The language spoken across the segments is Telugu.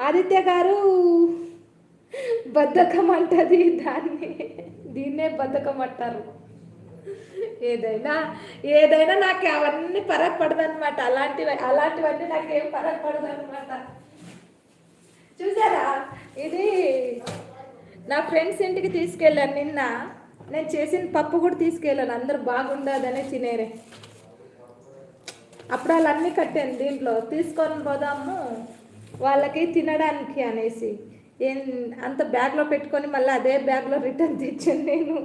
ఆదిత్య గారు బద్ధకం అంటది దాన్ని, దీన్నే బద్ధకం అంటారు. ఏదైనా ఏదైనా నాకు అవన్నీ పరగ పడదనమాట. అలాంటివన్నీ నాకేం పరగ పడదనమాట. చూసారా, ఇది నా ఫ్రెండ్స్ ఇంటికి తీసుకెళ్ళాను నిన్న. నేను చేసిన పప్పు కూడా తీసుకెళ్ళాను, అందరు బాగుండదనే తినేరే. అప్పుడు వాళ్ళన్నీ కట్టాను దీంట్లో, తీసుకొని పోదాము వాళ్ళకి తినడానికి అనేసి. ఏం అంత బ్యాగ్లో పెట్టుకొని మళ్ళీ అదే బ్యాగ్లో రిటర్న్ తెచ్చాను నేను.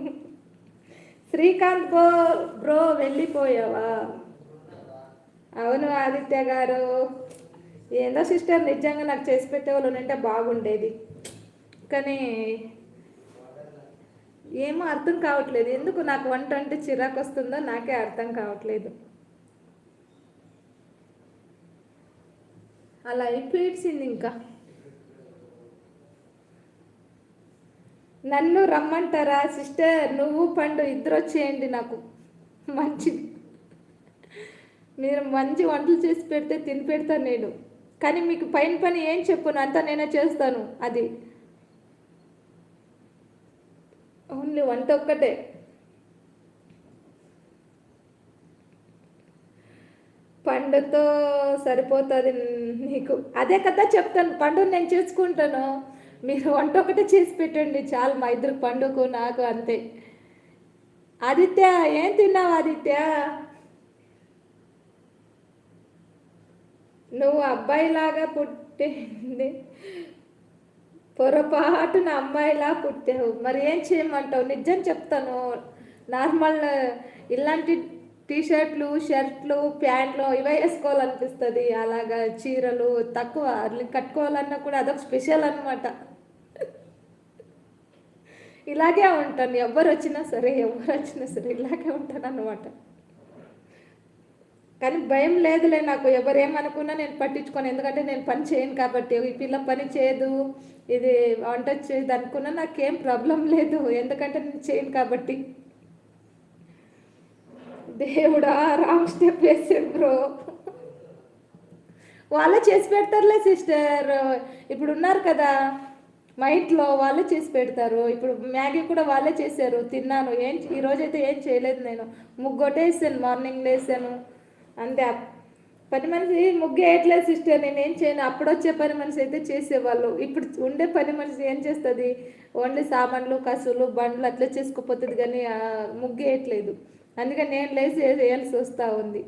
శ్రీకాంత్ బ్రో వెళ్ళిపోయావా? అవును ఆదిత్య గారు. ఏందో సిస్టర్, నిజంగా నాకు చేసి పెట్టేవాళ్ళు ఉంటే బాగుండేది, కానీ ఏమో అర్థం కావట్లేదు. ఎందుకు నాకు వంట అంటే చిరాకు వస్తుందో నాకే అర్థం కావట్లేదు. అలా అయిపోయింది. ఇంకా నన్ను రమ్మంటారా సిస్టర్? నువ్వు పండు ఇద్దరు వచ్చేయండి, నాకు మంచి మీరు మంచి వంటలు చేసి పెడితే తిని పెడతాను నేను. కానీ మీకు పైన పని ఏం చెప్పను, అంతా నేనే చేస్తాను. అది ఓన్లీ వంట ఒక్కటే. పండుతో సరిపోతుంది నీకు. అదే కదా చెప్తాను, పండు నేను చేసుకుంటాను, మీరు వంట ఒకటే చేసి పెట్టండి చాలు, మా ఇద్దరు పండుకు నాకు అంతే. ఆదిత్య ఏం తిన్నావు ఆదిత్య? నువ్వు అబ్బాయిలాగా పుట్టింది పొరపాటున అమ్మాయిలా పుట్టావు. మరి ఏం చేయమంటావు? నిజం చెప్తాను, నార్మల్ ఇలాంటి టీషర్ట్లు షర్ట్లు ప్యాంట్లు ఇవే వేసుకోవాలనిపిస్తుంది. అలాగా చీరలు తక్కువ కట్టుకోవాలన్నా కూడా అదొక స్పెషల్ అనమాట. ఇలాగే ఉంటాను, ఎవరు వచ్చినా సరే ఇలాగే ఉంటాను అనమాట. కానీ భయం లేదులే నాకు, ఎవరేమనుకున్నా నేను పట్టించుకోను. ఎందుకంటే నేను పని చేయను కాబట్టి. ఈ పిల్ల పని చేయదు, ఇది వంట చేయదు అనుకున్నా నాకేం ప్రాబ్లం లేదు, ఎందుకంటే నేను చేయను కాబట్టి. దేవుడా, రాంగ్ స్టెప్ వేసాడు బ్రో. వాళ్ళే చేసి పెడతారులే సిస్టర్, ఇప్పుడు ఉన్నారు కదా మా ఇంట్లో, వాళ్ళే చేసి పెడతారు. ఇప్పుడు మ్యాగీ కూడా వాళ్ళే చేశారు, తిన్నాను. ఈరోజైతే ఏం చేయలేదు నేను, ముగ్గొట్టేసాను, మార్నింగ్ లేసాను అంతే. పని మనిషి ముగ్గు వేయట్లేదు సిస్టర్, నేను ఏం చేయను. అప్పుడు వచ్చే పని మనిషి అయితే చేసేవాళ్ళు, ఇప్పుడు ఉండే పని మనిషి ఏం చేస్తుంది? ఓన్లీ సామాన్లు కసులు బండ్లు అట్లా చేసుకోపోతుంది, కానీ ముగ్గు వేయట్లేదు. అందుకని నేను లేచి వేయాల్సి వస్తూ ఉంది.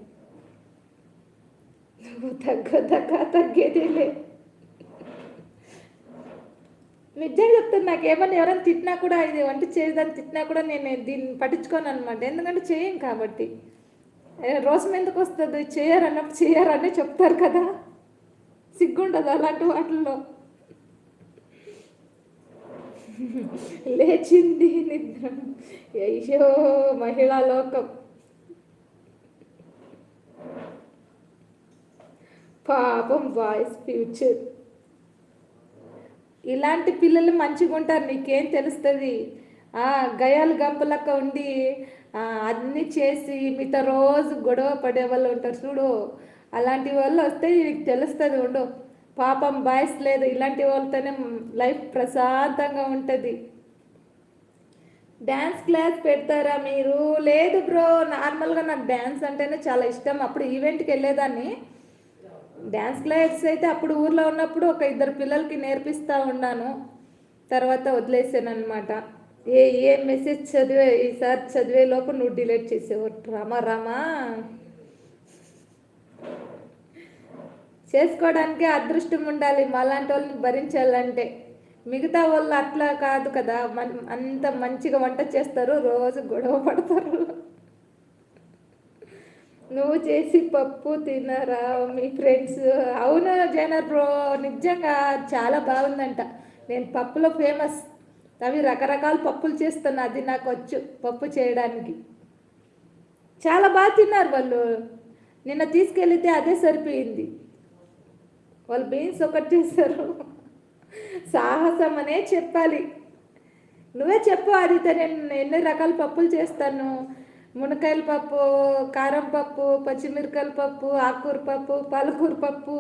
తగ్గేదేలే. నిజంగా చెప్తాను, నాకు ఏమన్నా ఎవరైనా తిట్టినా కూడా, ఇది వంట చేయదని తిట్టినా కూడా నేను దీన్ని పట్టించుకోను అనమాట. ఎందుకంటే చేయం కాబట్టి. రోసం ఎందుకు వస్తుంది? చేయరన్నప్పుడు చేయరని చెప్తారు కదా, సిగ్గుండదు అలాంటి వాటిల్లో. లేచింది నిద్ర, అయ్యో మహిళా లోకం. పాపం బాయ్స్ ఫ్యూచర్. ఇలాంటి పిల్లలు మంచిగా ఉంటారు, నీకేం తెలుస్తుంది? గయాలు గంపలక్క ఉండి అన్నీ చేసి మీతో రోజు గొడవ పడే వాళ్ళు ఉంటారు చూడు, అలాంటి వాళ్ళు వస్తే నీకు తెలుస్తుంది. ఉండు, పాపం బాయ్స్ లేదు, ఇలాంటి వాళ్ళతోనే లైఫ్ ప్రశాంతంగా ఉంటుంది. డ్యాన్స్ క్లాస్ పెడతారా మీరు? లేదు బ్రో, నార్మల్గా నాకు డ్యాన్స్ అంటేనే చాలా ఇష్టం. అప్పుడు ఈవెంట్కి వెళ్ళేదాన్ని. డ్యాన్స్ క్లాస్ అయితే అప్పుడు ఊర్లో ఉన్నప్పుడు ఒక ఇద్దరు పిల్లలకి నేర్పిస్తూ ఉన్నాను, తర్వాత వదిలేసాను అనమాట. ఏ మెసేజ్ ఈసారి చదివే లోపు నువ్వు డిలీట్ చేసేవు. రామా చేసుకోవడానికే అదృష్టం ఉండాలి మాలాంటి వాళ్ళని భరించాలంటే. మిగతా వాళ్ళు అట్లా కాదు కదా, అంత మంచిగా వంట చేస్తారు, రోజు గొడవ పడతారు. నువ్వు చేసి పప్పు తినరా మీ ఫ్రెండ్స్? అవును జైనర్ బ్రో, నిజంగా చాలా బాగుందంట. నేను పప్పులో ఫేమస్, అవి రకరకాల పప్పులు చేస్తాను, అది నాకు వచ్చు పప్పు చేయడానికి. చాలా బాగా తిన్నారు వాళ్ళు. నిన్న తీసుకెళ్తే అదే సరిపోయింది. వాళ్ళు బీన్స్ ఒకటి చేశారు. సాహసం అనే చెప్పాలి. నువ్వే చెప్పు ఆదిత్య, నేను ఎన్ని రకాల పప్పులు చేస్తాను. మునక్కాయల పప్పు, కారం పప్పు, పచ్చిమిరకాయల పప్పు, ఆకుకూర పప్పు, పాలకూర పప్పు,